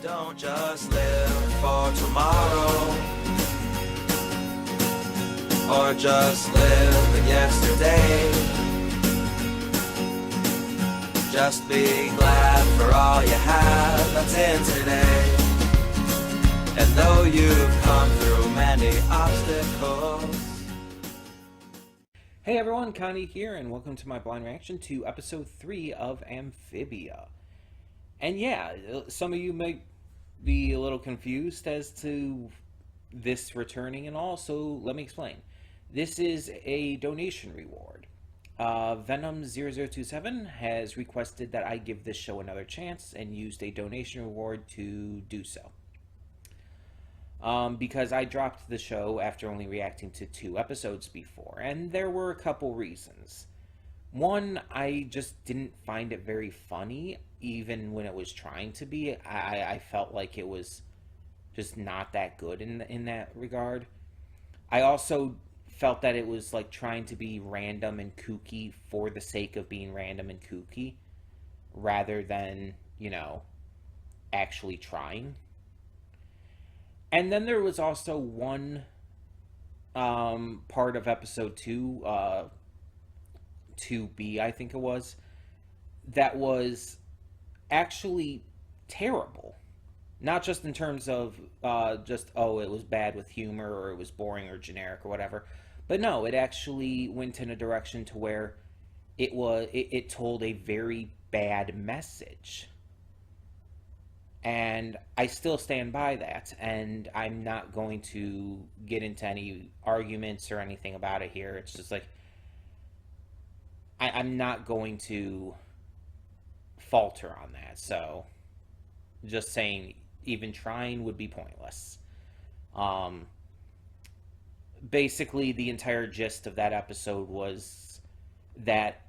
Don't just live for tomorrow, or just live in yesterday. Just be glad for all you have that's in today. And though you've come through many obstacles. Hey everyone, Connie here, and welcome to my blind reaction to episode 3 of Amphibia. And yeah, some of you might be a little confused as to this returning and all, so let me explain. This is a donation reward. Venom0027 has requested that I give this show another chance and used a donation reward to do so. Because I dropped the show after only reacting to 2 episodes before, and there were a couple reasons. One, I just didn't find it very funny, even when it was trying to be. I felt like it was just not that good in that regard. I also felt that it was like trying to be random and kooky for the sake of being random and kooky, rather than, you know, actually trying. And then there was also one part of episode 2, 2B, I think it was, that was actually terrible. Not just in terms of it was bad with humor, or it was boring or generic or whatever. But no, it actually went in a direction to where it told a very bad message. And I still stand by that, and I'm not going to get into any arguments or anything about it here. It's just like, I'm not going to falter on that, so just saying even trying would be pointless. Basically, the entire gist of that episode was that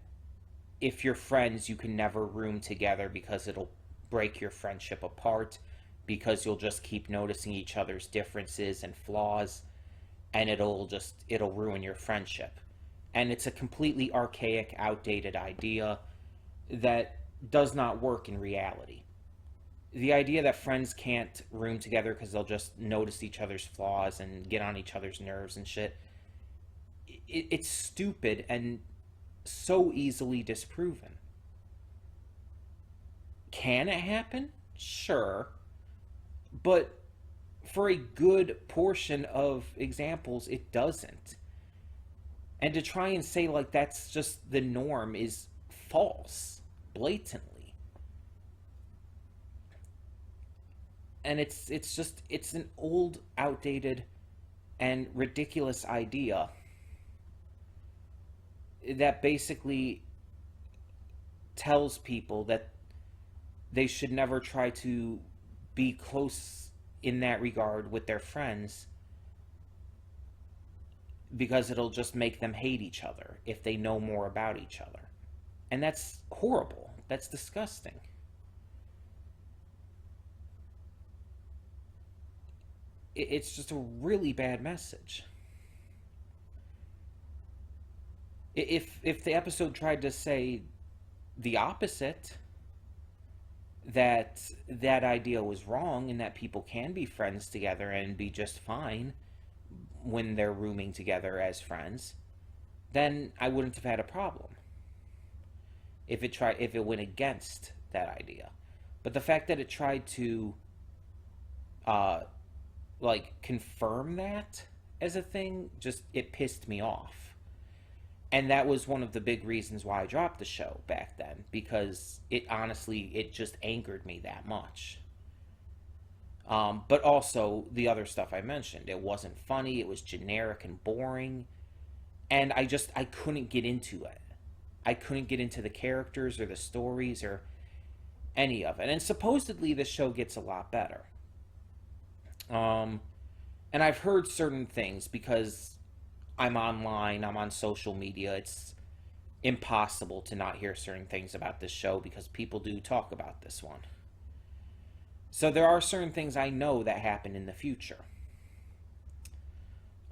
if you're friends, you can never room together because it'll break your friendship apart, because you'll just keep noticing each other's differences and flaws, and it'll ruin your friendship. And it's a completely archaic, outdated idea that does not work in reality. The idea that friends can't room together because they'll just notice each other's flaws and get on each other's nerves and shit, it's stupid and so easily disproven. Can it happen? Sure. But for a good portion of examples, it doesn't. And to try and say like that's just the norm is false, blatantly. And it's an old, outdated, and ridiculous idea that basically tells people that they should never try to be close in that regard with their friends, because it'll just make them hate each other if they know more about each other. And that's horrible. That's disgusting. It's just a really bad message. If the episode tried to say the opposite, that idea was wrong and that people can be friends together and be just fine when they're rooming together as friends, then I wouldn't have had a problem if it went against that idea. But the fact that it tried to confirm that as a thing, it pissed me off. And that was one of the big reasons why I dropped the show back then, because it just angered me that much. But also, the other stuff I mentioned, it wasn't funny, it was generic and boring, and I couldn't get into it. I couldn't get into the characters or the stories or any of it. And supposedly this show gets a lot better. And I've heard certain things, because I'm online, I'm on social media. It's impossible to not hear certain things about this show because people do talk about this one. So there are certain things I know that happen in the future.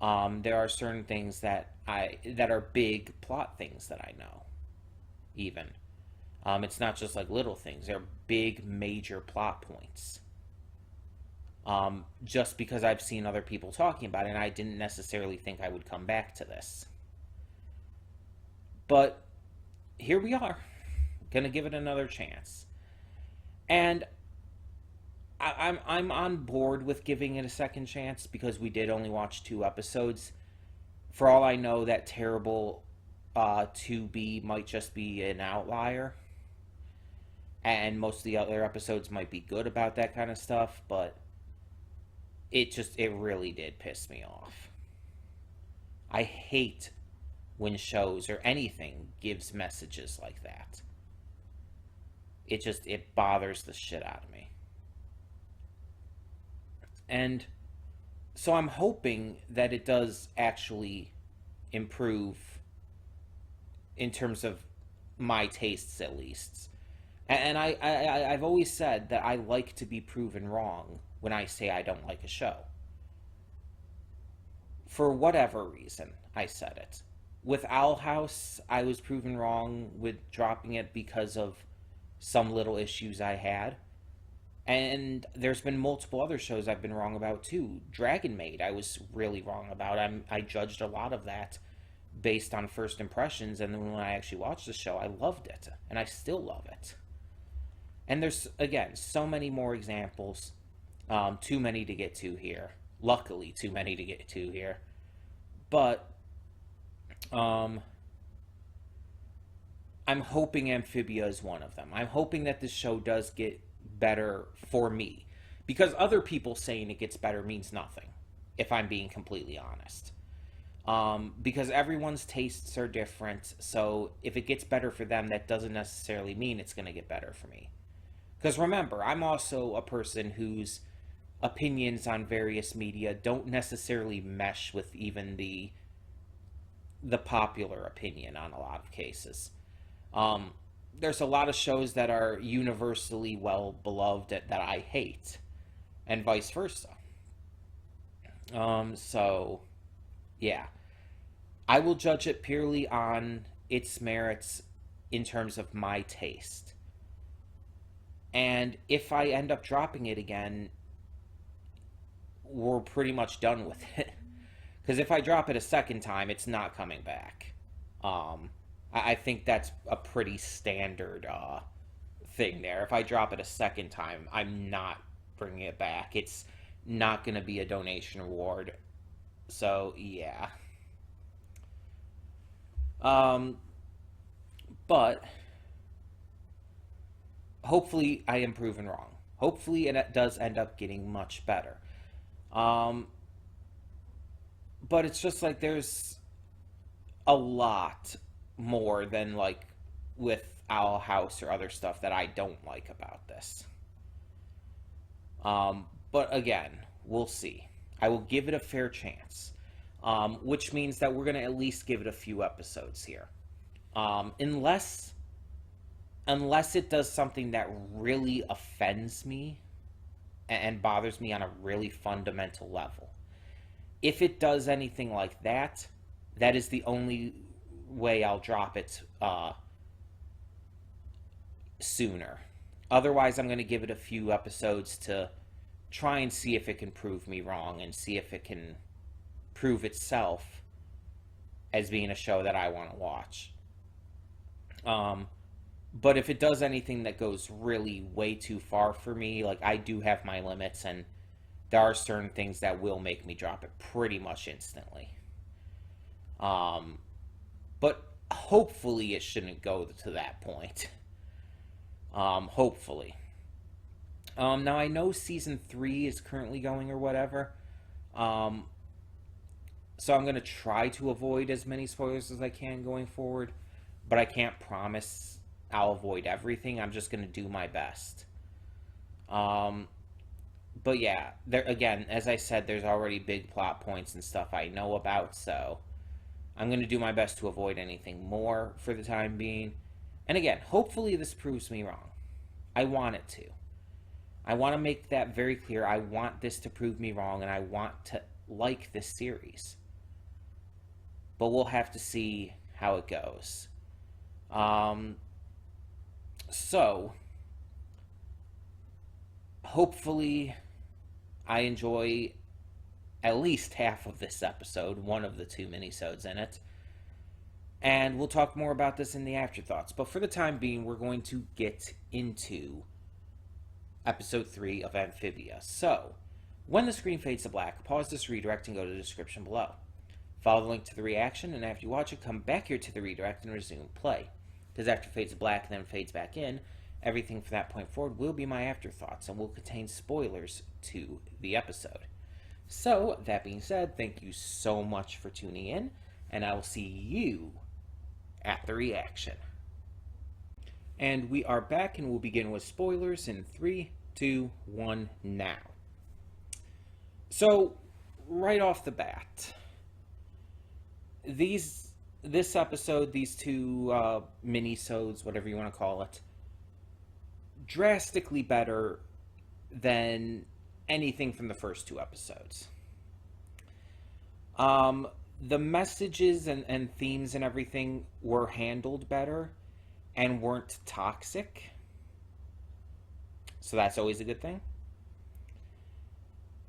There are certain things that are big plot things that I know, even. It's not just like little things. They're big, major plot points just because I've seen other people talking about it, and I didn't necessarily think I would come back to this. But here we are, gonna give it another chance. And I'm on board with giving it a second chance because we did only watch 2 episodes. For all I know, that terrible 2B might just be an outlier, and most of the other episodes might be good about that kind of stuff, but it really did piss me off. I hate when shows or anything gives messages like that. It bothers the shit out of me. And so I'm hoping that it does actually improve in terms of my tastes, at least. And I've always said that I like to be proven wrong when I say I don't like a show. For whatever reason, I said it. With Owl House, I was proven wrong with dropping it because of some little issues I had. And there's been multiple other shows I've been wrong about too. Dragon Maid, I was really wrong about. I judged a lot of that based on first impressions, and then when I actually watched the show, I loved it, and I still love it. And there's, again, so many more examples. Too many to get to here. Luckily, too many to get to here. But I'm hoping Amphibia is one of them. I'm hoping that this show does get better for me, because other people saying it gets better means nothing, if I'm being completely honest. Because everyone's tastes are different, so if it gets better for them, that doesn't necessarily mean it's going to get better for me. Because remember, I'm also a person whose opinions on various media don't necessarily mesh with even the popular opinion on a lot of cases. There's a lot of shows that are universally well beloved that I hate, and vice versa. So, yeah. I will judge it purely on its merits in terms of my taste. And if I end up dropping it again, we're pretty much done with it. Because if I drop it a second time, it's not coming back. I think that's a pretty standard thing there. If I drop it a second time, I'm not bringing it back. It's not going to be a donation reward. So, yeah. But hopefully I am proven wrong. Hopefully it does end up getting much better. But it's just like there's a lot more than like with Owl House or other stuff that I don't like about this. But again, we'll see. I will give it a fair chance. Which means that we're going to at least give it a few episodes here. Unless it does something that really offends me and bothers me on a really fundamental level. If it does anything like that, that is the only way I'll drop it sooner. Otherwise, I'm going to give it a few episodes to try and see if it can prove me wrong and see if it can prove itself as being a show that I want to watch. But if it does anything that goes really way too far for me, like I do have my limits, and there are certain things that will make me drop it pretty much instantly. But hopefully it shouldn't go to that point. Hopefully. Now I know season 3 is currently going or whatever. So I'm going to try to avoid as many spoilers as I can going forward. But I can't promise I'll avoid everything. I'm just going to do my best. But yeah, there again, as I said, there's already big plot points and stuff I know about, so I'm going to do my best to avoid anything more for the time being. And again, hopefully this proves me wrong. I want it to. I want to make that very clear. I want this to prove me wrong, and I want to like this series. But we'll have to see how it goes. So, hopefully I enjoy at least half of this episode, one of the 2 minisodes in it. And we'll talk more about this in the afterthoughts. But for the time being, we're going to get into episode 3 of Amphibia. So, when the screen fades to black, pause this redirect and go to the description below. Follow the link to the reaction, and after you watch it, come back here to the redirect and resume play. Because after it fades to black and then fades back in, everything from that point forward will be my afterthoughts and will contain spoilers to the episode. So, that being said, thank you so much for tuning in, and I will see you at the reaction. And we are back, and we'll begin with spoilers in 3, 2, 1, now. So, right off the bat, this episode, these 2 mini-sodes, whatever you want to call it, drastically better than anything from the first 2 episodes. The messages and themes and everything were handled better and weren't toxic. So that's always a good thing.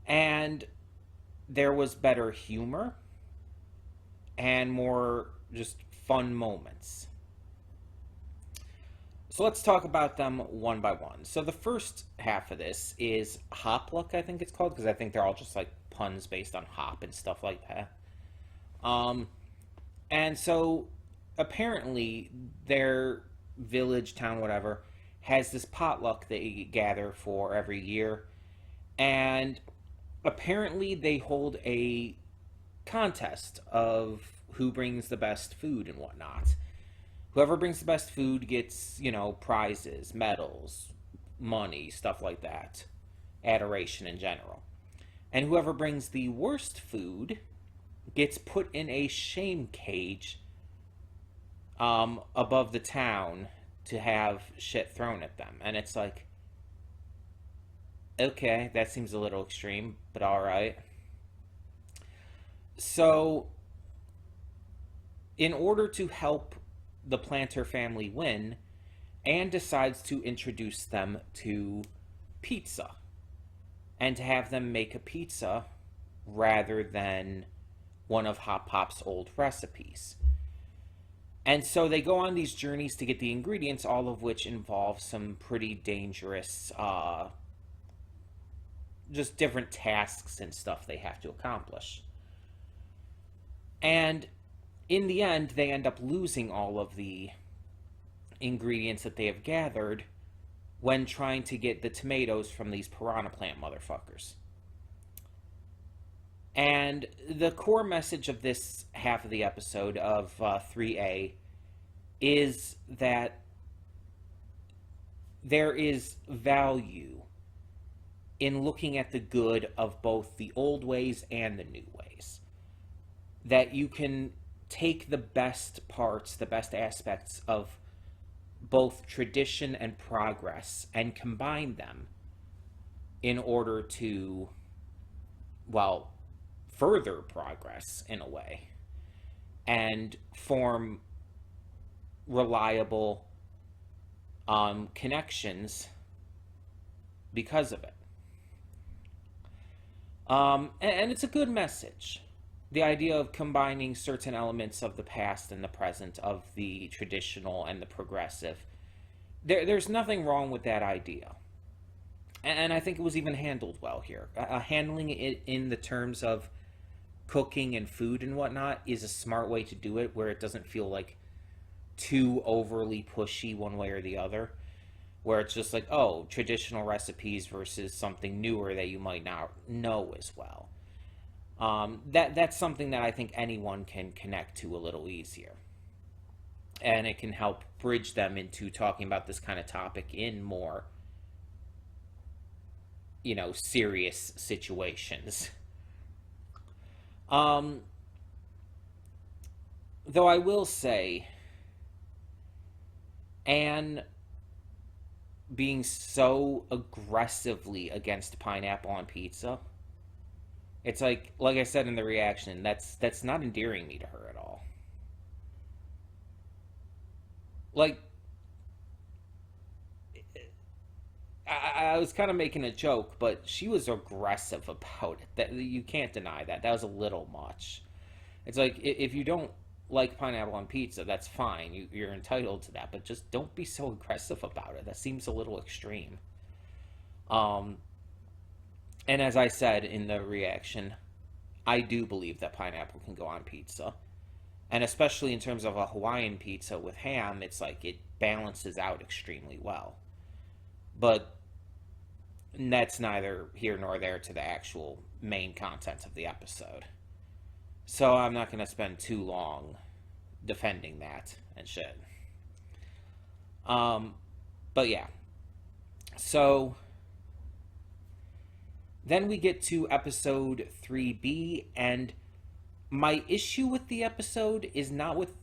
And there was better humor and more just fun moments. So let's talk about them one by one. So the first half of this is Hopluck, I think it's called, because I think they're all just like puns based on hop and stuff like that. And so apparently their village, town, whatever, has this potluck they gather for every year. And apparently they hold a contest of who brings the best food and whatnot. Whoever brings the best food gets, prizes, medals, money, stuff like that. Adoration in general. And whoever brings the worst food gets put in a shame cage above the town to have shit thrown at them. And it's like, okay, that seems a little extreme, but alright. So, in order to help the Planter family win, Anne decides to introduce them to pizza. And to have them make a pizza rather than one of Hop Pop's old recipes. And so they go on these journeys to get the ingredients, all of which involve some pretty dangerous, just different tasks and stuff they have to accomplish. And in the end, they end up losing all of the ingredients that they have gathered when trying to get the tomatoes from these piranha plant motherfuckers. And the core message of this half of the episode of 3A is that there is value in looking at the good of both the old ways and the new ways. That you can take the best parts, the best aspects of both tradition and progress and combine them in order to, further progress in a way and form reliable connections because of it. And it's a good message. The idea of combining certain elements of the past and the present, of the traditional and the progressive. There's nothing wrong with that idea. And I think it was even handled well here. Handling it in the terms of cooking and food and whatnot is a smart way to do it, where it doesn't feel like too overly pushy one way or the other. Where it's just like, oh, traditional recipes versus something newer that you might not know as well. That's something that I think anyone can connect to a little easier. And it can help bridge them into talking about this kind of topic in more, serious situations. Though I will say, Anne being so aggressively against pineapple on pizza, it's like I said in the reaction, that's not endearing me to her at all. I was kind of making a joke, but she was aggressive about it. That you can't deny that. That was a little much. It's like if you don't like pineapple on pizza, that's fine. You're entitled to that, but just don't be so aggressive about it. That seems a little extreme. Um, and as I said in the reaction, I do believe that pineapple can go on pizza. And especially in terms of a Hawaiian pizza with ham, it's like it balances out extremely well. But that's neither here nor there to the actual main content of the episode. So I'm not going to spend too long defending that and shit. But yeah. So then we get to episode 3B, and my issue with the episode is not with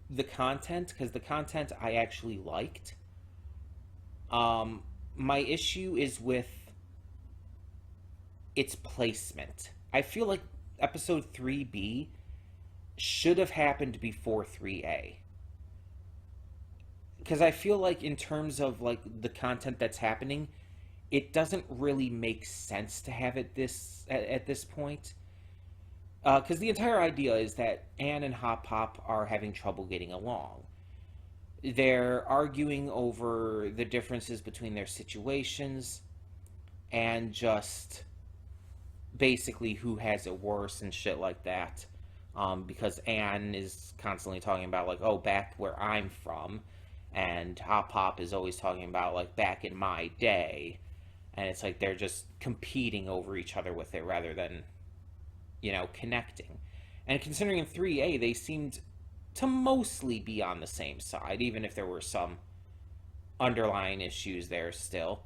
the content, because the content I actually liked. My issue is with its placement. I feel like episode 3B should have happened before 3A. Because I feel like in terms of like the content that's happening, it doesn't really make sense to have it at this point. Because the entire idea is that Anne and Hop Pop are having trouble getting along. They're arguing over the differences between their situations and just basically who has it worse and shit like that. Because Anne is constantly talking about like, oh, back where I'm from, and Hop Pop is always talking about like back in my day, and it's like they're just competing over each other with it rather than, connecting. And considering in 3A they seemed to mostly be on the same side, even if there were some underlying issues there still.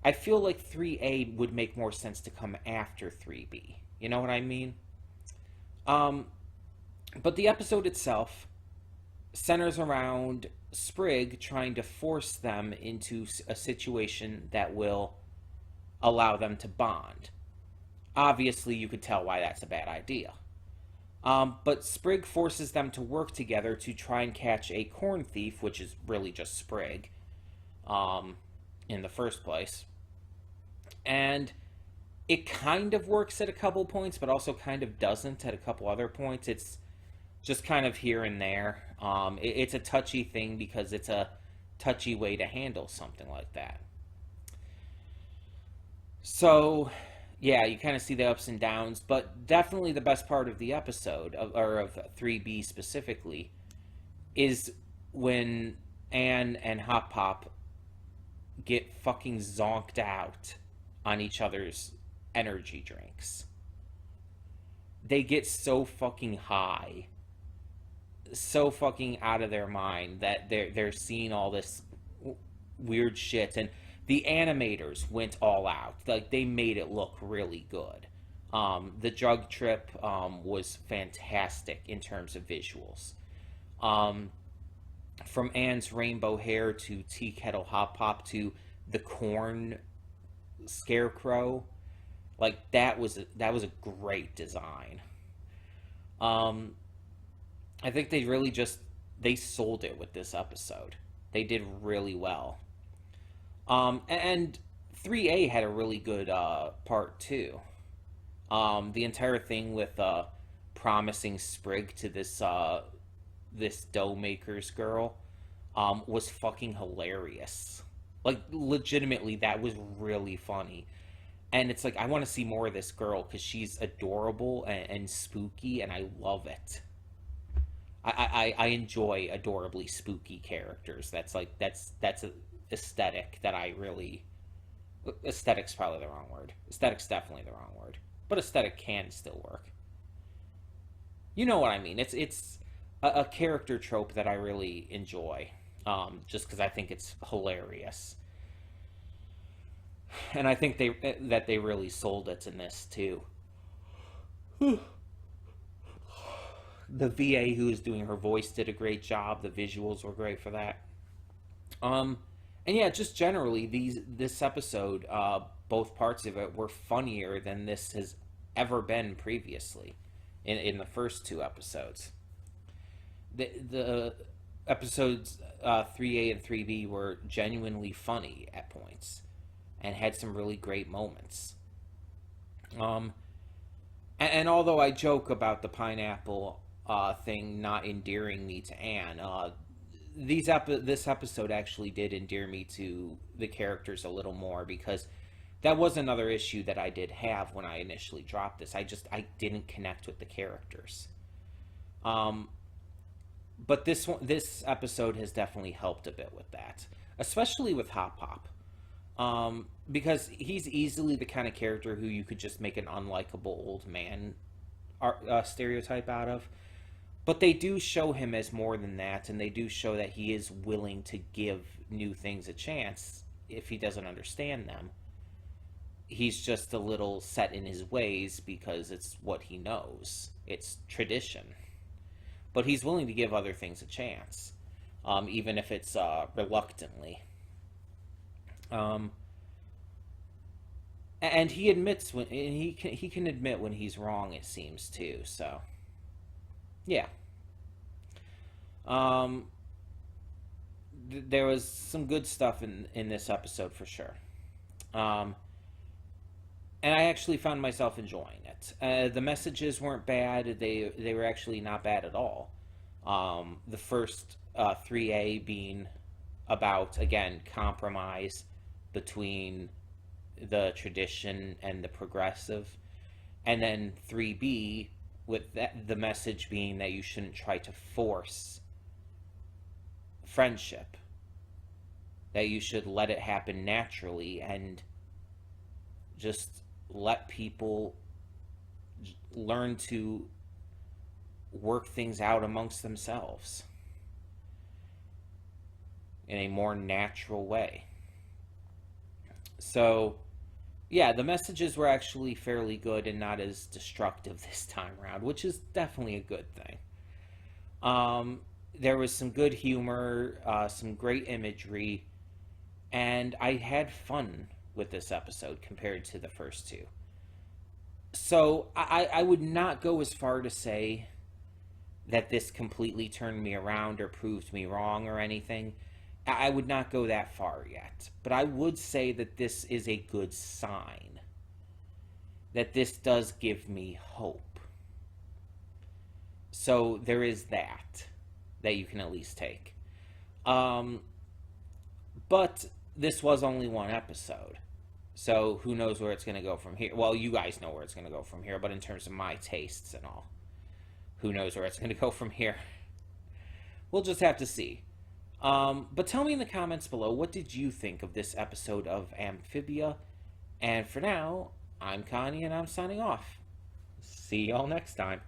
I feel like 3A would make more sense to come after 3B. You know what I mean? But the episode itself centers around Sprig trying to force them into a situation that will allow them to bond. Obviously, you could tell why that's a bad idea. But Sprig forces them to work together to try and catch a corn thief, which is really just Sprig, in the first place. And it kind of works at a couple points, but also kind of doesn't at a couple other points. It's just kind of here and there. It's a touchy thing because it's a touchy way to handle something like that. So, yeah, you kind of see the ups and downs, but definitely the best part of the episode, of 3B specifically, is when Anne and Hop Pop get fucking zonked out on each other's energy drinks. They get so fucking high, so fucking out of their mind that they're seeing all this weird shit, and the animators went all out. Like, they made it look really good. The drug trip was fantastic in terms of visuals. From Anne's rainbow hair to Tea Kettle Hop Pop to the corn scarecrow, like that was a great design. I think they really they sold it with this episode. They did really well. And 3A had a really good part too. The entire thing with promising Sprig to this dough maker's girl was fucking hilarious. Like, legitimately, that was really funny. And it's like, I want to see more of this girl because she's adorable and spooky, and I love it. I enjoy adorably spooky characters. That's an aesthetic that I really... Aesthetic's probably the wrong word. Aesthetic's definitely the wrong word. But aesthetic can still work. You know what I mean. It's a character trope that I really enjoy. Just because I think it's hilarious. And I think that they really sold it in this too. The VA who is doing her voice did a great job. The visuals were great for that. And yeah, just generally, this episode, both parts of it were funnier than this has ever been previously in the first two episodes. The episodes 3A and 3B were genuinely funny at points. and had some really great moments. And although I joke about the pineapple thing not endearing me to Anne, this episode actually did endear me to the characters a little more, because that was another issue that I did have when I initially dropped this. I didn't connect with the characters. But this episode has definitely helped a bit with that, especially with Hop Pop. Because he's easily the kind of character who you could just make an unlikable old man stereotype out of. But they do show him as more than that, and they do show that he is willing to give new things a chance if he doesn't understand them. He's just a little set in his ways because it's what he knows. It's tradition. But he's willing to give other things a chance, even if it's reluctantly. And he admits when he can admit when he's wrong, it seems, too. So, yeah. There was some good stuff in this episode for sure. And I actually found myself enjoying it. The messages weren't bad. They were actually not bad at all. The first 3A being about, again, compromise between the tradition and the progressive. And then 3B, with the message being that you shouldn't try to force friendship. That you should let it happen naturally and just let people learn to work things out amongst themselves in a more natural way. So, yeah, the messages were actually fairly good and not as destructive this time around, which is definitely a good thing. There was some good humor, some great imagery, and I had fun with this episode compared to the first two. So I would not go as far to say that this completely turned me around or proved me wrong or anything. I would not go that far yet. But I would say that this is a good sign. That this does give me hope. So there is that you can at least take. But this was only one episode. So who knows where it's going to go from here. Well, you guys know where it's going to go from here, but in terms of my tastes and all, who knows where it's going to go from here. We'll just have to see. But tell me in the comments below, what did you think of this episode of Amphibia? And for now, I'm Connie and I'm signing off. See y'all next time.